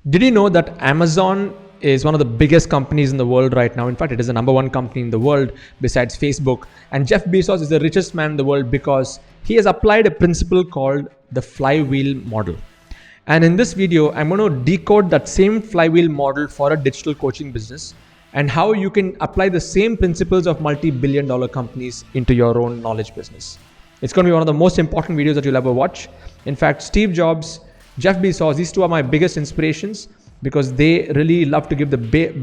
Did you know that Amazon is one of the biggest companies in the world right now? In fact, it is the number one company in the world besides Facebook. And Jeff Bezos is the richest man in the world because he has applied a principle called the flywheel model. And in this video, I'm going to decode that same flywheel model for a digital coaching business and how you can apply the same principles of multi-billion-dollar companies into your own knowledge business. It's going to be one of the most important videos that you'll ever watch. In fact, Steve Jobs, Jeff Bezos, these two are my biggest inspirations because they really love to give the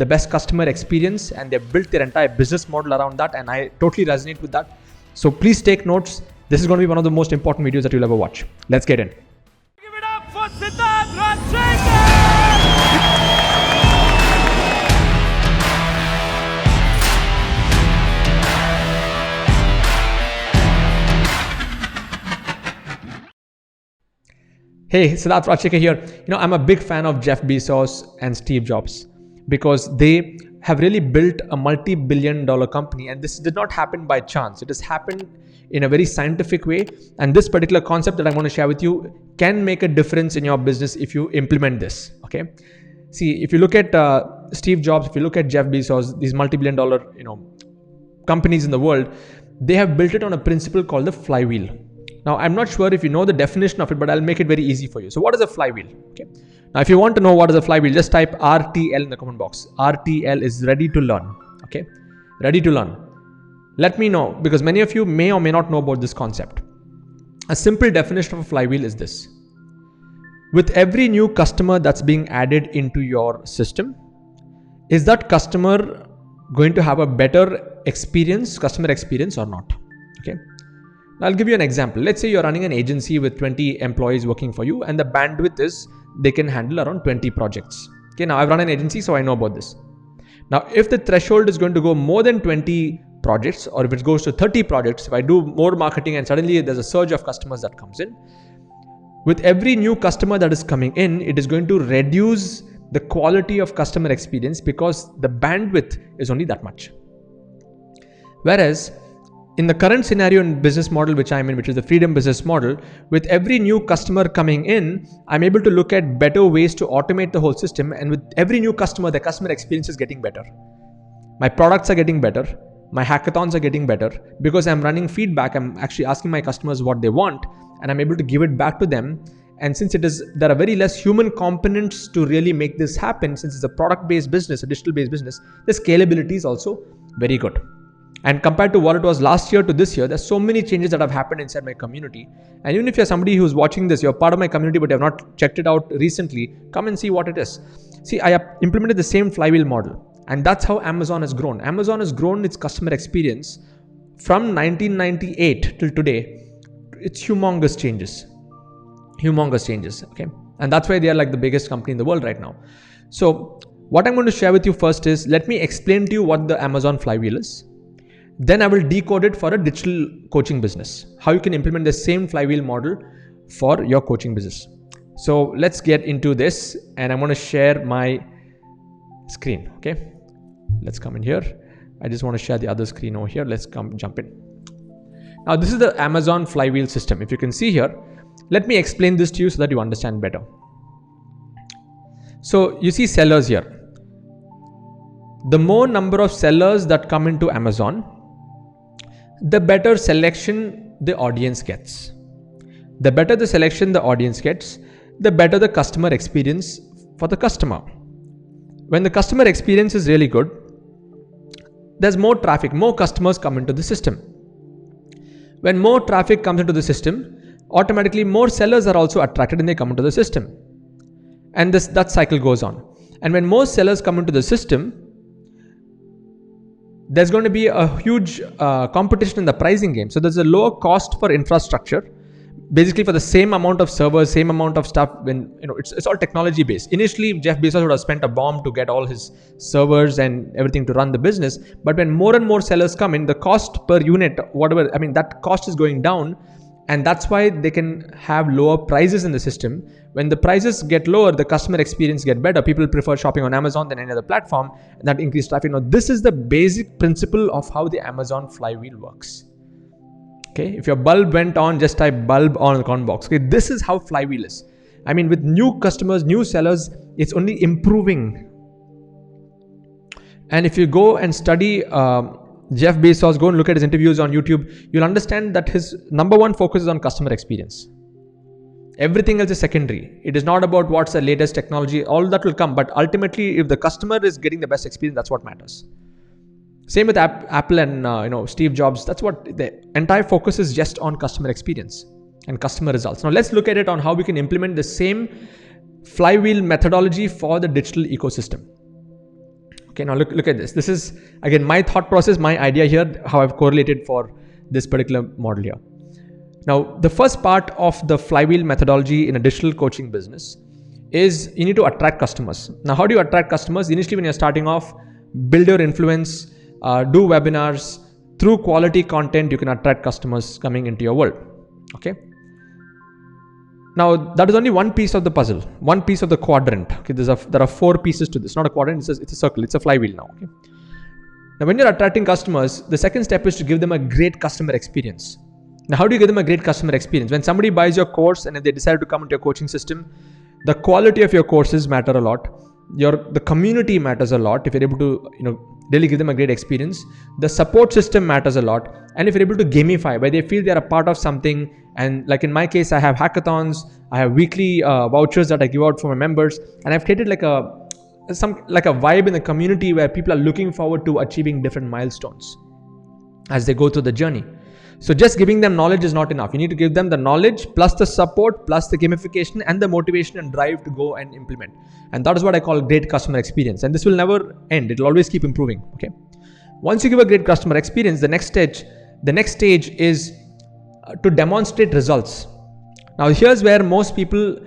best customer experience, and they've built their entire business model around that, and I totally resonate with that. So please take notes. This is going to be one of the most important videos that you'll ever watch. Let's get in. Give it up for Siddharth Rajshekar! Hey, Siddharth Rajshekar here. I'm a big fan of Jeff Bezos and Steve Jobs because they have really built a multi-billion-dollar company, and this did not happen by chance. It has happened in a very scientific way, and this particular concept that I'm going to share with you can make a difference in your business if you implement this. Okay. See, if you look at Steve Jobs, if you look at Jeff Bezos, these multi-billion-dollar companies in the world, they have built it on a principle called the flywheel. Now, I'm not sure if you know the definition of it, but I'll make it very easy for you. So what is a flywheel? Okay. Now, if you want to know what is a flywheel, just type RTL in the comment box. RTL is ready to learn. Okay. Ready to learn. Let me know, because many of you may or may not know about this concept. A simple definition of a flywheel is this. With every new customer that's being added into your system, is that customer going to have a better customer experience or not? Okay. Now, I'll give you an example. Let's say you're running an agency with 20 employees working for you, and the bandwidth is they can handle around 20 projects. Okay, now I've run an agency, so I know about this. Now, if the threshold is going to go more than 20 projects, or if it goes to 30 projects, if I do more marketing and suddenly there's a surge of customers that comes in, with every new customer that is coming in, it is going to reduce the quality of customer experience because the bandwidth is only that much. Whereas, in the current scenario and business model which I'm in, which is the freedom business model, with every new customer coming in, I'm able to look at better ways to automate the whole system. And with every new customer, the customer experience is getting better. My products are getting better. My hackathons are getting better because I'm running feedback. I'm actually asking my customers what they want, and I'm able to give it back to them. And since there are very less human components to really make this happen, since it's a product-based business, a digital-based business, the scalability is also very good. And compared to what it was last year to this year, there's so many changes that have happened inside my community. And even if you're somebody who's watching this, you're part of my community, but you have not checked it out recently, come and see what it is. See, I have implemented the same flywheel model. And that's how Amazon has grown. Amazon has grown its customer experience from 1998 till today. It's humongous changes. Humongous changes. Okay. And that's why they are like the biggest company in the world right now. So what I'm going to share with you first is, let me explain to you what the Amazon flywheel is. Then I will decode it for a digital coaching business. How you can implement the same flywheel model for your coaching business. So let's get into this, and I'm going to share my screen. Okay. Let's come in here. I just want to share the other screen over here. Let's jump in. Now, this is the Amazon flywheel system. If you can see here, let me explain this to you so that you understand better. So you see sellers here. The more number of sellers that come into Amazon, the better selection the audience gets. The better the selection the audience gets, the better the customer experience for the customer. When the customer experience is really good, there's more traffic, more customers come into the system. When more traffic comes into the system, automatically more sellers are also attracted and they come into the system. And that cycle goes on. And when more sellers come into the system, there's going to be a huge competition in the pricing game. So there's a lower cost for infrastructure, basically for the same amount of servers, same amount of stuff. When it's all technology based. Initially, Jeff Bezos would have spent a bomb to get all his servers and everything to run the business. But when more and more sellers come in, the cost per unit, that cost is going down. And that's why they can have lower prices in the system. When the prices get lower, the customer experience get better. People prefer shopping on Amazon than any other platform, and that increased traffic. Now, this is the basic principle of how the Amazon flywheel works. Okay, if your bulb went on, just type bulb on the comment box. Okay, this is how flywheel is. I mean, with new customers, new sellers, it's only improving. And if you go and study Jeff Bezos, go and look at his interviews on YouTube, you'll understand that his number one focus is on customer experience. Everything else is secondary. It is not about what's the latest technology. All that will come, but ultimately, if the customer is getting the best experience, that's what matters. Same with Apple and Steve Jobs. That's what the entire focus is, just on customer experience and customer results. Now let's look at it on how we can implement the same flywheel methodology for the digital ecosystem. Okay, now look at this. This is again my thought process, my idea here, how I've correlated for this particular model here. Now, the first part of the flywheel methodology in a digital coaching business is you need to attract customers. Now, how do you attract customers? Initially, when you're starting off, build your influence, do webinars. Through quality content, you can attract customers coming into your world. Okay. Now, that is only one piece of the puzzle, one piece of the quadrant. Okay, there are 4 pieces to this. Not a quadrant, it's a circle, it's a flywheel now. Okay. Now, when you're attracting customers, the second step is to give them a great customer experience. Now, how do you give them a great customer experience? When somebody buys your course and if they decide to come into your coaching system, the quality of your courses matter a lot. The community matters a lot. If you're able to, really give them a great experience, the support system matters a lot. And if you're able to gamify, where they feel they're a part of something, and like in my case, I have hackathons, I have weekly vouchers that I give out for my members, and I've created like a vibe in the community where people are looking forward to achieving different milestones as they go through the journey. So just giving them knowledge is not enough. You need to give them the knowledge plus the support plus the gamification and the motivation and drive to go and implement. And that is what I call great customer experience. And this will never end. It will always keep improving. Okay. Once you give a great customer experience, the next stage is to demonstrate results. Now here's where most people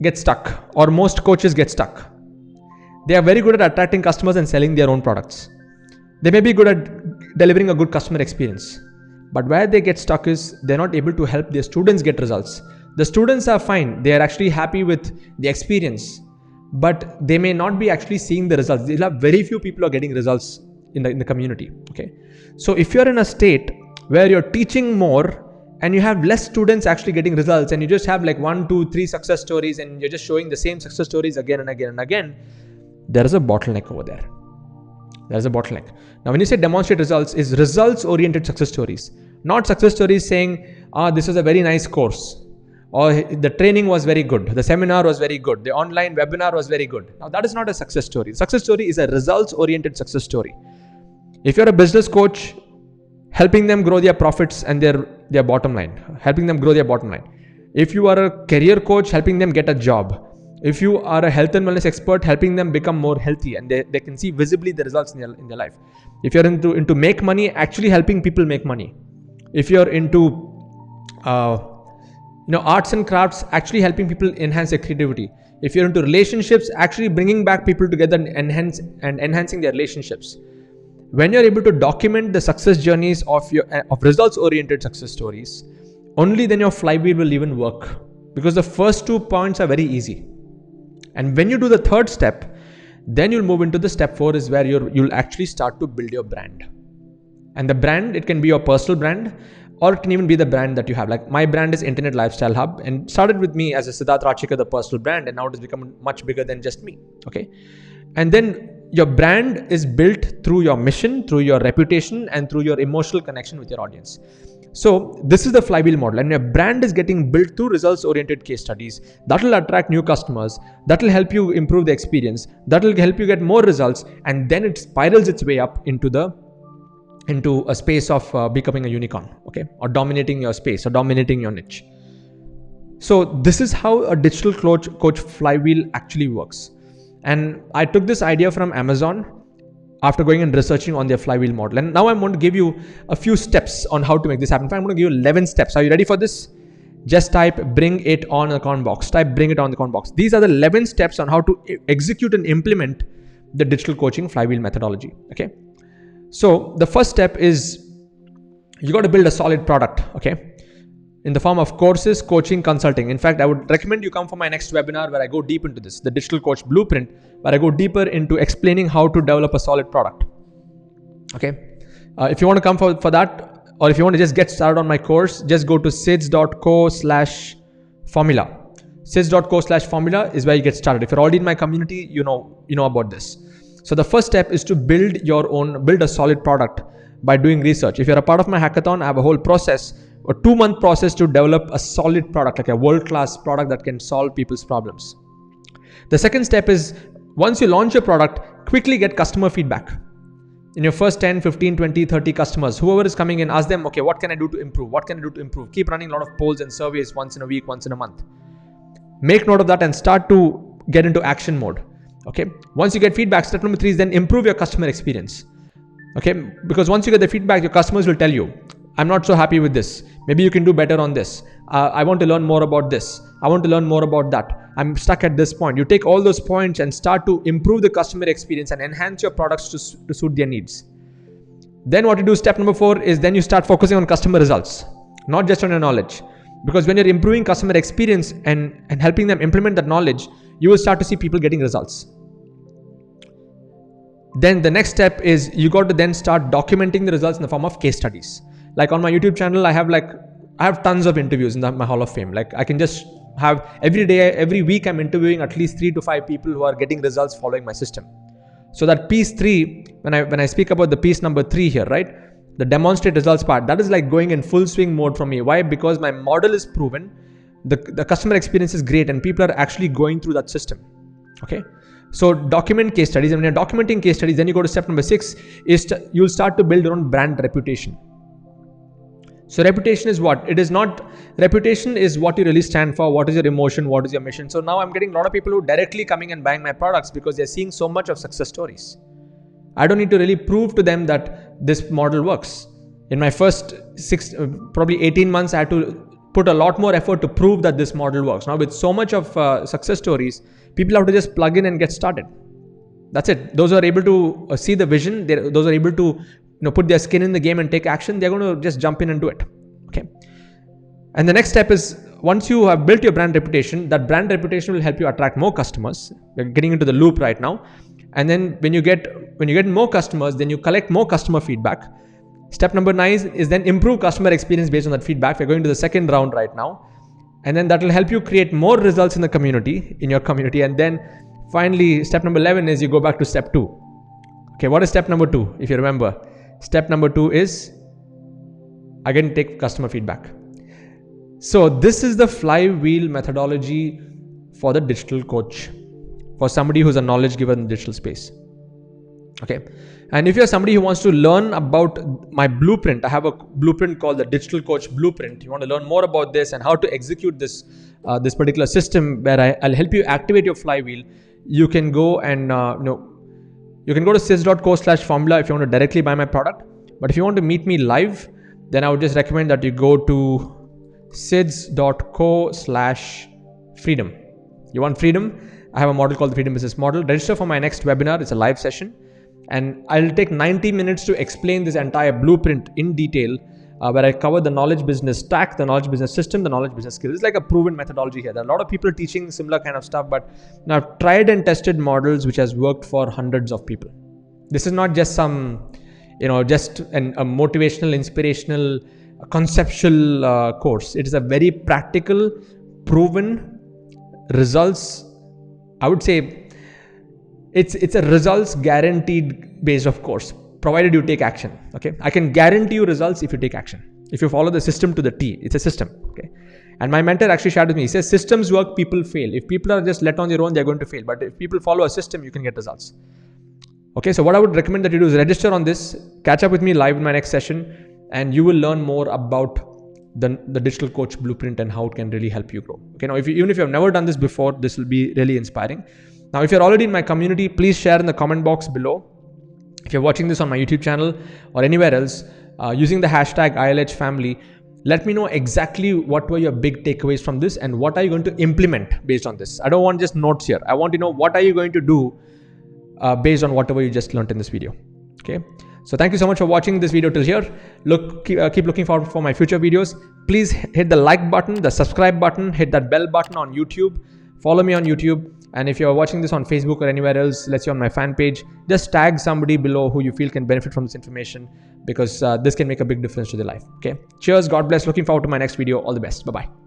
get stuck, or most coaches get stuck. They are very good at attracting customers and selling their own products. They may be good at delivering a good customer experience. But where they get stuck is they're not able to help their students get results. The students are fine. They are actually happy with the experience, but they may not be actually seeing the results. They'll have very few people are getting results in the community. Okay. So if you're in a state where you're teaching more and you have less students actually getting results, and you just have like 1, 2, 3 success stories, and you're just showing the same success stories again and again and again, there is a bottleneck over there. There's a bottleneck. Now, when you say demonstrate results, is results-oriented success stories, not success stories saying, this was a very nice course, or the training was very good, the seminar was very good, the online webinar was very good. Now, that is not a success story. Success story is a results-oriented success story. If you're a business coach, helping them grow their profits and their bottom line, helping them grow their bottom line. If you are a career coach, helping them get a job. If you are a health and wellness expert, helping them become more healthy and they can see visibly the results in their life. If you're into make money, actually helping people make money. If you're into arts and crafts, actually helping people enhance their creativity. If you're into relationships, actually bringing back people together and enhancing their relationships. When you're able to document the success journeys of results-oriented success stories, only then your flywheel will even work, because the first 2 points are very easy. And when you do the third step, then you'll move into the step 4, is where you'll actually start to build your brand. And the brand, it can be your personal brand, or it can even be the brand that you have. Like my brand is Internet Lifestyle Hub, and started with me as a Siddharth Rajshekar, the personal brand, and now it has become much bigger than just me. Okay. And then your brand is built through your mission, through your reputation, and through your emotional connection with your audience. So this is the flywheel model, and your brand is getting built through results-oriented case studies. That will attract new customers. That will help you improve the experience. That will help you get more results, and then it spirals its way up into a space of becoming a unicorn, okay, or dominating your space or dominating your niche. So this is how a digital coach flywheel actually works. And I took this idea from Amazon after going and researching on their flywheel model. And now I'm going to give you a few steps on how to make this happen. I'm going to give you 11 steps. Are you ready for this? Just type bring it on the comment box. Type bring it on the comment box. These are the 11 steps on how to execute and implement the digital coaching flywheel methodology. Okay. So the first step is you got to build a solid product. Okay. In the form of courses, coaching, consulting. In fact, I would recommend you come for my next webinar where I go deep into this, the Digital Coach Blueprint, where I go deeper into explaining how to develop a solid product. Okay. If you want to come for that, or if you want to just get started on my course, just go to sids.co/formula. sys.co/formula is where you get started. If you're already in my community, you know about this. So the first step is to build a solid product by doing research. If you're a part of my hackathon, I have a whole process, a 2-month process to develop a solid product, like a world-class product that can solve people's problems. The second step is, once you launch your product, quickly get customer feedback. In your first 10, 15, 20, 30 customers, whoever is coming in, ask them, okay, what can I do to improve? What can I do to improve? Keep running a lot of polls and surveys once in a week, once in a month. Make note of that and start to get into action mode. Okay. Once you get feedback, step number 3 is then improve your customer experience. Okay. Because once you get the feedback, your customers will tell you, I'm not so happy with this. Maybe you can do better on this. I want to learn more about this. I want to learn more about that. I'm stuck at this point. You take all those points and start to improve the customer experience and enhance your products to suit their needs. Then what you do, step number 4 is then you start focusing on customer results, not just on your knowledge. Because when you're improving customer experience and helping them implement that knowledge, you will start to see people getting results. Then the next step is you got to then start documenting the results in the form of case studies. Like on my YouTube channel, I have tons of interviews in my Hall of Fame. Like I can just have every week I'm interviewing at least 3 to 5 people who are getting results following my system. So that piece 3, when I speak about the piece number 3 here, right? The demonstrate results part, that is like going in full swing mode for me. Why? Because my model is proven, the customer experience is great, and people are actually going through that system. Okay. So document case studies, and when you're documenting case studies, then you go to step number 6 is you'll start to build your own brand reputation. So reputation is what? Reputation is what you really stand for. What is your emotion? What is your mission? So now I'm getting a lot of people who directly coming and buying my products because they're seeing so much of success stories. I don't need to really prove to them that this model works. In my first probably 18 months, I had to put a lot more effort to prove that this model works. Now with so much of success stories, people have to just plug in and get started. That's it. Those who are able to see the vision, those who are able to put their skin in the game and take action, they're going to just jump in and do it. Okay. And the next step is, once you have built your brand reputation, that brand reputation will help you attract more customers. We're getting into the loop right now. And then when you get more customers, then you collect more customer feedback. Step number 9 is then improve customer experience based on that feedback. We're going to the second round right now. And then that will help you create more results in your community. And then finally, step number 11 is you go back to step 2. Okay, what is step number 2? If you remember, step number 2 is again take customer feedback. So this is the flywheel methodology for the digital coach, for somebody who's a knowledge giver in the digital space. Okay. And if you're somebody who wants to learn about my blueprint, I have a blueprint called the Digital Coach Blueprint. You want to learn more about this and how to execute this particular system where I'll help you activate your flywheel. You can go and you can go to sys.co/formula if you want to directly buy my product. But if you want to meet me live, then I would just recommend that you go to sys.co/freedom. You want freedom? I have a model called the Freedom Business Model. Register for my next webinar. It's a live session. And I'll take 90 minutes to explain this entire blueprint in detail, where I cover the knowledge business stack, the knowledge business system, the knowledge business skills. It's like a proven methodology here. There are a lot of people teaching similar kind of stuff, but now I've tried and tested models which has worked for hundreds of people. This is not just some, just a motivational, inspirational, conceptual course. It is a very practical, proven results. I would say it's a results guaranteed based of course, provided you take action. Okay, I can guarantee you results if you take action. If you follow the system to the T, it's a system. Okay, and my mentor actually shared with me. He says systems work, people fail. If people are just let on their own, they're going to fail. But if people follow a system, you can get results. Okay, so what I would recommend that you do is register on this, catch up with me live in my next session, and you will learn more about the digital coach blueprint and how it can really help you grow. Okay, now even if you have never done this before, this will be really inspiring. Now, if you're already in my community, please share in the comment box below. If you're watching this on my YouTube channel or anywhere else, using the hashtag ILHFamily, let me know exactly what were your big takeaways from this and what are you going to implement based on this. I don't want just notes here. I want to know what are you going to do based on whatever you just learned in this video. Okay. So thank you so much for watching this video till here. Keep looking forward for my future videos. Please hit the like button, the subscribe button, hit that bell button on YouTube. Follow me on YouTube. And if you're watching this on Facebook or anywhere else, let's say on my fan page, just tag somebody below who you feel can benefit from this information, because this can make a big difference to their life. Okay. Cheers. God bless. Looking forward to my next video. All the best. Bye-bye.